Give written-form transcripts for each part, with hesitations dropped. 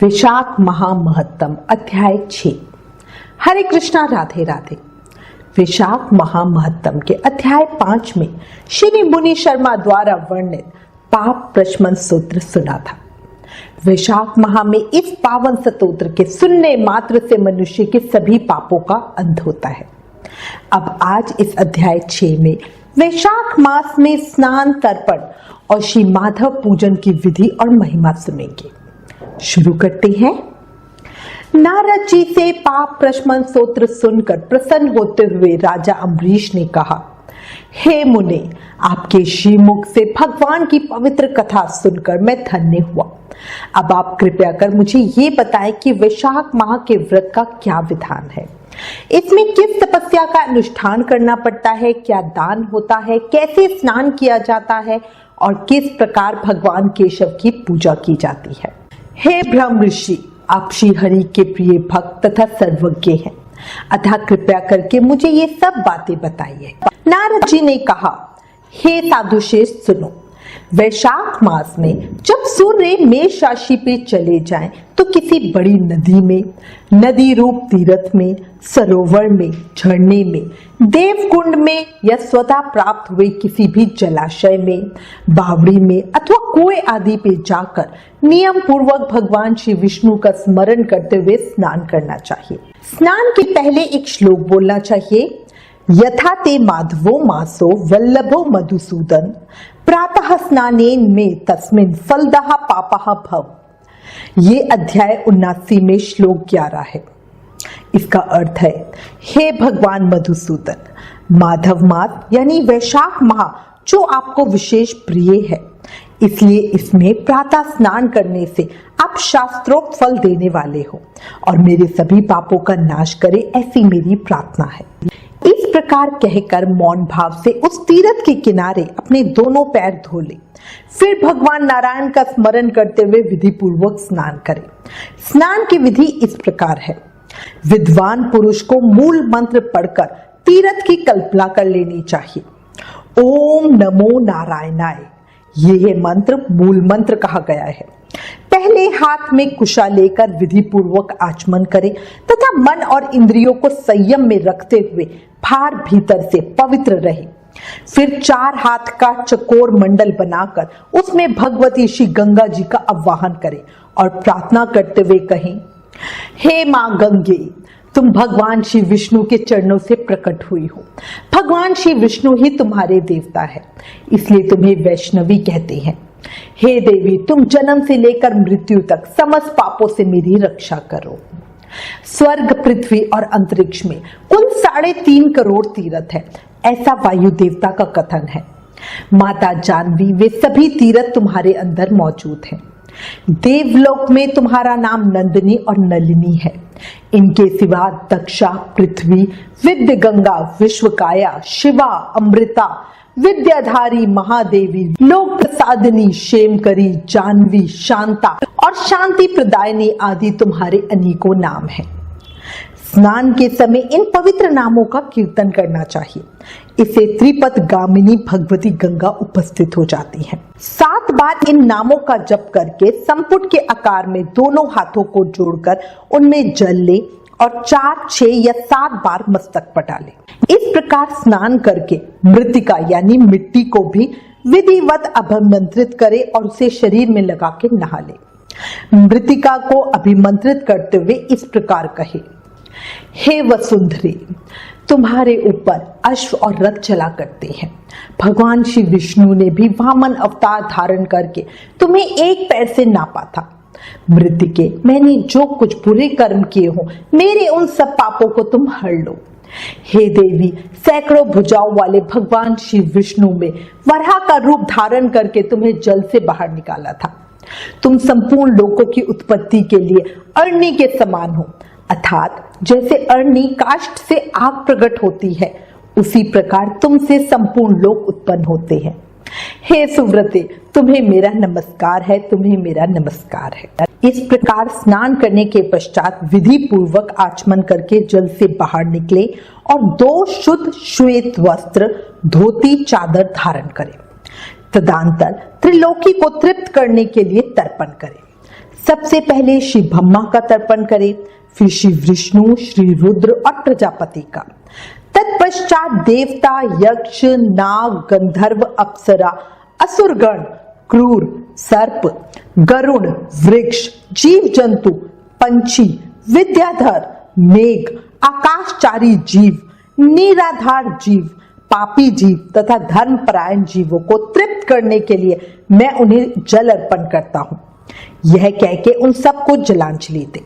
विशाख महामहत्तम अध्याय 6। हरे कृष्णा, राधे राधे। विशाख महामहत्तम के अध्याय 5 में श्री मुनि शर्मा द्वारा वर्णित पाप प्रशमन सूत्र सुना था। विशाख माह में इस पावन स्तोत्र के सुनने मात्र से मनुष्य के सभी पापों का अंत होता है। अब आज इस अध्याय 6 में वैशाख मास में स्नान, तर्पण और श्री माधव पूजन की विधि और महिमा सुनेंगे। शुरू करते हैं। नारद जी से पाप प्रशमन स्तोत्र सुनकर प्रसन्न होते हुए राजा अम्बरीश ने कहा, हे मुने, आपके श्रीमुख से भगवान की पवित्र कथा सुनकर मैं धन्य हुआ। अब आप कृपया कर मुझे ये बताएं कि वैशाख माह के व्रत का क्या विधान है। इसमें किस तपस्या का अनुष्ठान करना पड़ता है, क्या दान होता है, कैसे स्नान किया जाता है और किस प्रकार भगवान केशव की पूजा की जाती है। हे ब्रह्म ऋषि, आप श्री हरि के प्रिय भक्त तथा सर्वज्ञ हैं, अतः कृपया करके मुझे ये सब बातें बताइए। नारद जी ने कहा, हे साधु श्रेष्ठ, सुनो। वैशाख मास में जब सूर्य मेष राशि पे चले जाएं, तो किसी बड़ी नदी में, नदी रूप तीर्थ में, सरोवर में, झरने में, देवकुंड में या स्वतः प्राप्त हुए किसी भी जलाशय में, बावड़ी में अथवा कुएं आदि पे जाकर नियम पूर्वक भगवान श्री विष्णु का स्मरण करते हुए स्नान करना चाहिए। स्नान के पहले एक श्लोक बोलना चाहिए। यथा ते माधवो मासो वल्लभो मधुसूदन प्रातः स्नानेन में तस्मिन फलदः पापः भव। ये अध्याय 79 में श्लोक 11 है। इसका अर्थ है, हे भगवान मधुसूदन, माधव मास यानी वैशाख माह जो आपको विशेष प्रिय है, इसलिए इसमें प्रातः स्नान करने से आप शास्त्रोक्त फल देने वाले हो और मेरे सभी पापों का नाश करे, ऐसी मेरी प्रार्थना है। इस प्रकार कहकर मौन भाव से उस तीर्थ के किनारे अपने दोनों पैर धो ले। फिर भगवान नारायण का स्मरण करते हुए विधि पूर्वक स्नान करें। स्नान की विधि इस प्रकार है। विद्वान पुरुष को मूल मंत्र पढ़कर तीर्थ की कल्पना कर लेनी चाहिए। ओम नमो नारायणाय, ये मंत्र मूल मंत्र कहा गया है। पहले हाथ में कुशा लेकर विधि पूर्वक आचमन करें तथा मन और इंद्रियों को संयम में रखते हुए भार भीतर से पवित्र रहे। फिर 4 हाथ का चकोर मंडल बनाकर उसमें भगवती श्री गंगा जी का आवाहन करें और प्रार्थना करते हुए कहें, हे मां गंगे, तुम भगवान श्री विष्णु के चरणों से प्रकट हुई हो। भगवान श्री विष्णु ही तुम्हारे देवता है, इसलिए तुम्हें वैष्णवी कहते हैं। हे देवी, तुम जन्म से लेकर मृत्यु तक समस्त पापों से मेरी रक्षा करो। स्वर्ग, पृथ्वी और अंतरिक्ष में कुल 3.5 करोड़ तीर्थ है, ऐसा वायु देवता का कथन है। माता जानवी, वे सभी तीर्थ तुम्हारे अंदर मौजूद हैं। देवलोक में तुम्हारा नाम नंदिनी और नलिनी है। इनके सिवा दक्षा, पृथ्वी, विद्य गंगा, विश्वकाया, शिवा, अमृता, विद्याधारी, महादेवी, लोक प्रसादिनी, क्षेमकरी, जानवी, शांता और शांति प्रदायिनी आदि तुम्हारे अनेकों नाम हैं। स्नान के समय इन पवित्र नामों का कीर्तन करना चाहिए। इसे त्रिपद गामिनी भगवती गंगा उपस्थित हो जाती हैं। 7 बार इन नामों का जप करके संपुट के आकार में दोनों हाथों को जोड़कर उनमें जल ले और 4, 6 या 7 बार मस्तक पर डाले। इस प्रकार स्नान करके मृतिका यानी मिट्टी को भी विधिवत अभिमंत्रित करे और उसे शरीर में लगा के नहा ले। मृतिका को अभिमंत्रित करते हुए इस प्रकार कहे, हे वसुंधरे, तुम्हारे ऊपर अश्व और रथ चला करते हैं। भगवान श्री विष्णु ने भी वामन अवतार धारण करके तुम्हें एक पैर से नापा था। मृतिके, मैंने जो कुछ बुरे कर्म किए हो, मेरे उन सब पापों को तुम हर लो। हे देवी, सैकड़ों भुजाओं वाले भगवान श्री विष्णु में वराह का रूप धारण करके तुम्हें जल से बाहर निकाला था। तुम संपूर्ण लोकों की उत्पत्ति के लिए अग्नि के समान हो, अर्थात जैसे अग्नि काष्ठ से आग प्रकट होती है, उसी प्रकार तुमसे संपूर्ण लोक उत्पन्न होते हैं। हे सुव्रते, तुम्हें मेरा नमस्कार है, तुम्हें मेरा नमस्कार है। इस प्रकार स्नान करने के पश्चात विधि पूर्वक आचमन करके जल से बाहर निकले और 2 शुद्ध श्वेत वस्त्र, धोती, चादर धारण करें। तदंतर त्रिलोकी को तृप्त करने के लिए तर्पण करें। सबसे पहले श्री ब्रह्मा का तर्पण करें, फिर श्री विष्णु, श्री रुद्र और प्रजापति का। तत्पश्चात देवता, यक्ष, नाग, गंधर्व, अप्सरा, असुरगण, क्रूर, सर्प, गरुड़, वृक्ष, जीव जंतु, पंछी, विद्याधर, मेघ, आकाशचारी जीव, निराधार जीव, पापी जीव तथा धर्मपरायण जीवों को तृप्त करने के लिए मैं उन्हें जल अर्पण करता हूं। यह कह के उन सबको जलांजलि दे।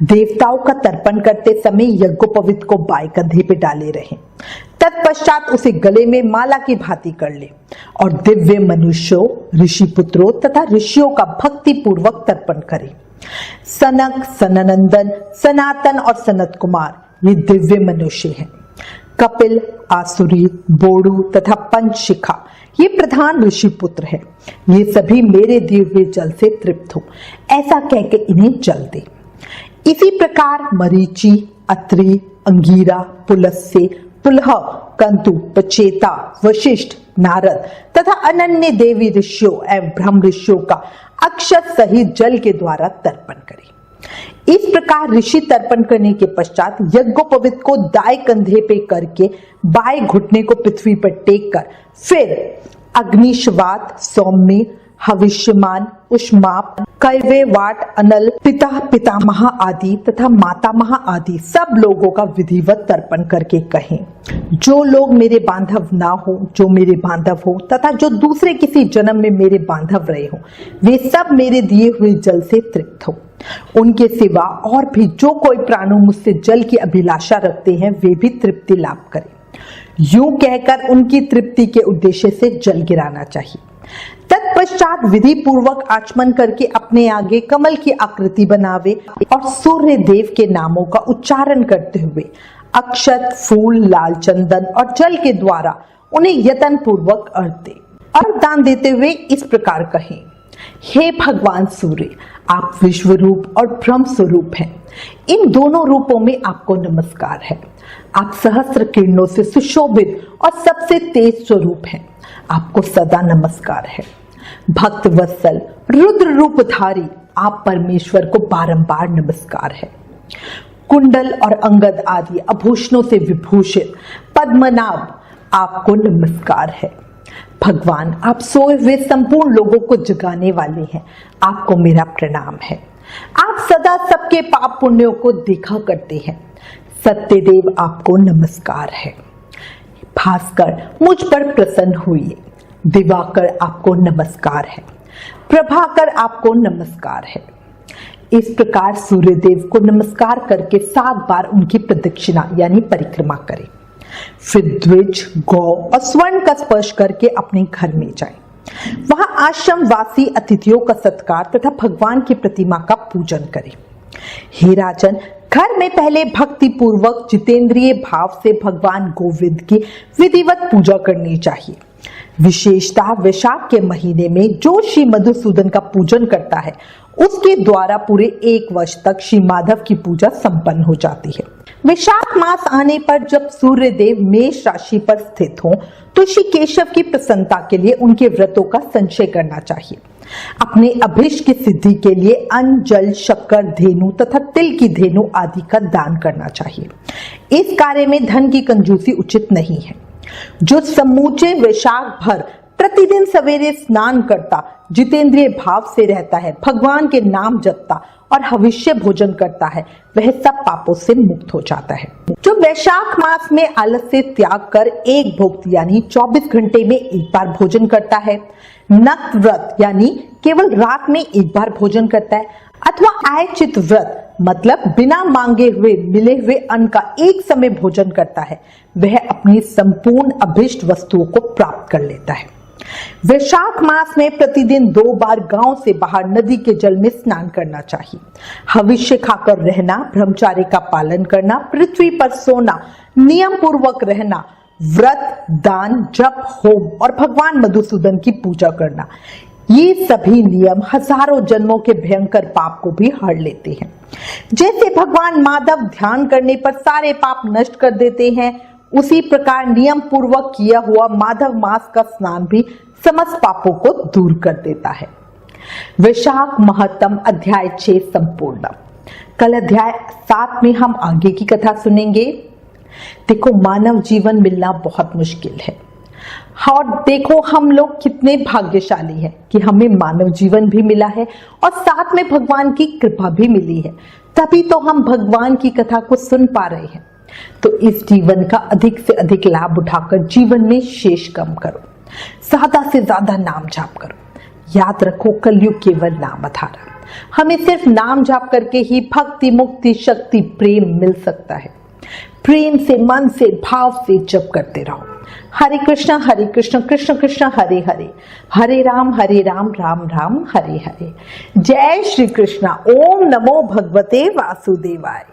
देवताओं का तर्पण करते समय यज्ञोपवीत को बाएं कंधे पे डाले रहें। तत्पश्चात उसे गले में माला की भांति कर ले और दिव्य मनुष्यों, ऋषि पुत्रों तथा ऋषियों का भक्ति पूर्वक तर्पण करे। सनक, सननंदन, सनातन और सनत कुमार ये दिव्य मनुष्य हैं। कपिल, आसुरी, बोड़ू तथा पंचशिखा ये प्रधान ऋषि पुत्र हैं। ये सभी मेरे दिए हुए जल से तृप्त हो, ऐसा कह के इन्हें जल दे। इसी प्रकार मरीचि, अत्रि, अंगीरा, पुलस्त्य, पुलह, कंतु, पचेता, वशिष्ठ, नारद तथा अनन्य देवी ऋषियों एवं ब्रह्म ऋषियों का अक्षत सहित जल के द्वारा तर्पण करें। इस प्रकार ऋषि तर्पण करने के पश्चात यज्ञोपवीत को दाएं कंधे पे करके बाएं घुटने को पृथ्वी पर टेक कर फिर अग्निशवात, सौम्य, हविष्यमान, उष्माप, कैवे, वाट, अनल, पिता, पितामह आदि तथा मातामह आदि सब लोगों का विधिवत तर्पण करके कहें, जो लोग मेरे बांधव ना हो, जो मेरे बांधव हो तथा जो दूसरे किसी जन्म में मेरे बांधव रहे हो, वे सब मेरे दिए हुए जल से तृप्त हो। उनके सिवा और भी जो कोई प्राणु मुझसे जल की अभिलाषा रखते हैं वे भी तृप्ति लाभ करें। यूं कहकर उनकी तृप्ति के उद्देश्य से जल गिराना चाहिए। तत्पश्चात विधि पूर्वक आचमन करके अपने आगे कमल की आकृति बनावे और सूर्य देव के नामों का उच्चारण करते हुए अक्षत, फूल, लाल चंदन और जल के द्वारा उन्हें यतन पूर्वक अर्घ दे और दान देते हुए इस प्रकार कहें, हे भगवान सूर्य, आप विश्व रूप और ब्रह्म स्वरूप हैं। इन दोनों रूपों में आपको नमस्कार है। आप सहस्त्र किरणों से सुशोभित और सबसे तेज स्वरूप हैं। आपको सदा नमस्कार है। भक्त वत्सल, रुद्र रूपधारी आप परमेश्वर को बारंबार नमस्कार है। कुंडल और अंगद आदि आभूषणों से विभूषित पद्मनाभ आपको नमस्कार है। भगवान, आप सोए हुए संपूर्ण लोगों को जगाने वाले हैं। आपको मेरा प्रणाम है। आप सदा सबके पाप पुण्यों को देखा करते हैं। सत्यदेव, आपको नमस्कार है। भास्कर, मुझ पर प्रसन्न हुई। दिवाकर, आपको नमस्कार है। प्रभाकर, आपको नमस्कार है। इस प्रकार सूर्यदेव को नमस्कार करके 7 बार उनकी प्रदक्षिणा यानी परिक्रमा करें। फिर द्विज, गौ और स्वर्ण का स्पर्श करके अपने घर में जाएं। वहां आश्रम वासी अतिथियों का सत्कार तथा भगवान की प्रतिमा का पूजन करें। हे राजन, घर में पहले भक्ति पूर्वक जितेंद्रिय भाव से भगवान गोविंद की विधिवत पूजा करनी चाहिए। विशेषतः वैशाख के महीने में जो श्री मधुसूदन का पूजन करता है उसके द्वारा पूरे 1 वर्ष तक श्री माधव की पूजा संपन्न हो जाती है। वैशाख मास आने पर जब सूर्य देव मेष राशि पर स्थित हो तो श्री केशव की प्रसन्नता के लिए उनके व्रतों का संचय करना चाहिए। अपने अभिष्ट की सिद्धि के लिए अन्न, जल, शक्कर, धेनु तथा तिल की धेनु आदि का दान करना चाहिए। इस कार्य में धन की कंजूसी उचित नहीं है। जो समूचे वैशाख भर प्रतिदिन सवेरे स्नान करता, जितेंद्रिय भाव से रहता है, भगवान के नाम जपता और हविष्य भोजन करता है, वह सब पापों से मुक्त हो जाता है। जो वैशाख मास में आलस्य त्याग कर एक भुक्त यानी 24 घंटे में एक बार भोजन करता है, नक्त व्रत यानी केवल रात में एक बार भोजन करता है, अथवा आयचित व्रत मतलब बिना मांगे हुए मिले हुए अन्न का एक समय भोजन करता है, वह अपनी संपूर्ण अभिष्ट वस्तुओं को प्राप्त कर लेता है। वैशाख मास में प्रतिदिन 2 बार गांव से बाहर नदी के जल में स्नान करना चाहिए। हविष्य खाकर रहना, ब्रह्मचार्य का पालन करना, पृथ्वी पर सोना, नियम पूर्वक रहना, व्रत, दान, जप, होम और भगवान मधुसूदन की पूजा करना, ये सभी नियम हजारों जन्मों के भयंकर पाप को भी हर लेते हैं। जैसे भगवान माधव ध्यान करने पर सारे पाप नष्ट कर देते हैं, उसी प्रकार नियम पूर्वक किया हुआ माधव मास का स्नान भी समस्त पापों को दूर कर देता है। वैशाख महत्तम अध्याय 6 संपूर्ण। कल अध्याय 7 में हम आगे की कथा सुनेंगे। देखो, मानव जीवन मिलना बहुत मुश्किल है और देखो हम लोग कितने भाग्यशाली हैं कि हमें मानव जीवन भी मिला है और साथ में भगवान की कृपा भी मिली है, तभी तो हम भगवान की कथा को सुन पा रहे हैं। तो इस जीवन का अधिक से अधिक लाभ उठाकर जीवन में शेष कम करो, ज्यादा से ज्यादा नाम जाप करो। याद रखो, कलयुग केवल नाम आधार। हमें सिर्फ नाम जाप करके ही भक्ति, मुक्ति, शक्ति, प्रेम मिल सकता है। प्रेम से, मन से, भाव से जप करते रहो। हरे कृष्ण कृष्ण कृष्ण हरे हरे, हरे राम राम राम हरे हरे। जय श्री कृष्ण। ओम नमो भगवते वासुदेवाय।